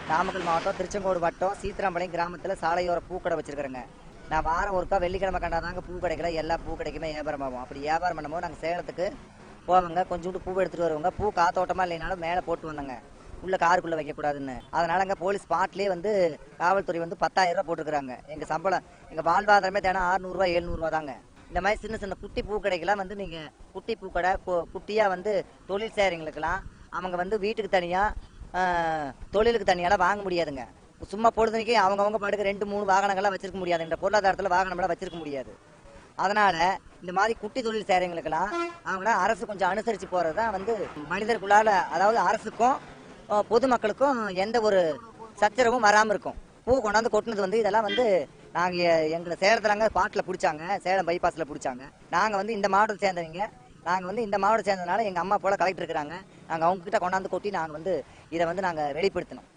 நாமக்கல் மாவட்டம் திருச்செங்கோடு வட்டம் சீத்திராம்பாளையம் கிராமத்தில் சாலையோர பூக்கடை வச்சிருக்கிறேங்க. நான் வாரம் ஒருக்கா வெள்ளிக்கிழமை கண்டாதாங்க பூ கடைக்கல, எல்லா பூ கடைக்குமே வியாபாரம் ஆகும். அப்படி வியாபாரம் பண்ணும்போது நாங்கள் சேலத்துக்கு போவாங்க, கொஞ்சோண்டு பூ எடுத்துகிட்டு வருவாங்க. பூ காத்தோட்டமாக இல்லைனாலும் மேலே போட்டு வந்தோங்க, உள்ள காருக்குள்ளே வைக்கக்கூடாதுன்னு. அதனால அங்கே போலீஸ் ஸ்பாட்லேயே வந்து காவல்துறை வந்து 10,000 ரூபா போட்டுருக்குறாங்க. எங்கள் சம்பளம், எங்கள் வாழ்வாதாரமே தினம் 600 700 தாங்க. இந்த மாதிரி சின்ன சின்ன குட்டி பூக்கடைக்கெல்லாம் வந்து நீங்கள் குட்டி பூக்கடை குட்டியாக வந்து தொழில் செய்கிறவங்களுக்கெல்லாம் அவங்க வந்து வீட்டுக்கு தனியாக தொழிலுக்கு தனியாலாம் வாங்க முடியாதுங்க. சும்மா பொழுதுனைக்கு அவங்கவுங்க பாட்டுக்கு 2 3 வாகனங்கள்லாம் வச்சிருக்க முடியாது. இந்த பொருளாதாரத்தில் வாகனம்லாம் வச்சிருக்க முடியாது. அதனால இந்த மாதிரி குட்டி தொழில் செய்கிறவங்களுக்கெல்லாம் அவங்களாம் அரசு கொஞ்சம் அனுசரித்து போகிறது தான் வந்து மனிதர்களுக்குள்ளால, அதாவது அரசுக்கும் பொதுமக்களுக்கும் எந்த ஒரு சச்சரவும் வராமல் இருக்கும். பூ கொண்டாந்து கொட்டினது வந்து இதெல்லாம் வந்து நாங்கள் எங்களை சேலத்துலங்க பாட்டில் பிடிச்சாங்க, சேலம் பைபாஸில் பிடிச்சாங்க. நாங்கள் வந்து இந்த மாவட்டத்தை சேர்ந்தவங்க. நாங்கள் வந்து இந்த மாவட்டம் சேர்ந்ததுனால எங்கள் அம்மா போல கலெக்டர் இருக்கிறாங்க. நாங்கள் அவங்கக்கிட்ட கொண்டாந்து கொட்டி நாங்கள் வந்து இதை வந்து நாங்கள் வெளிப்படுத்தினோம்.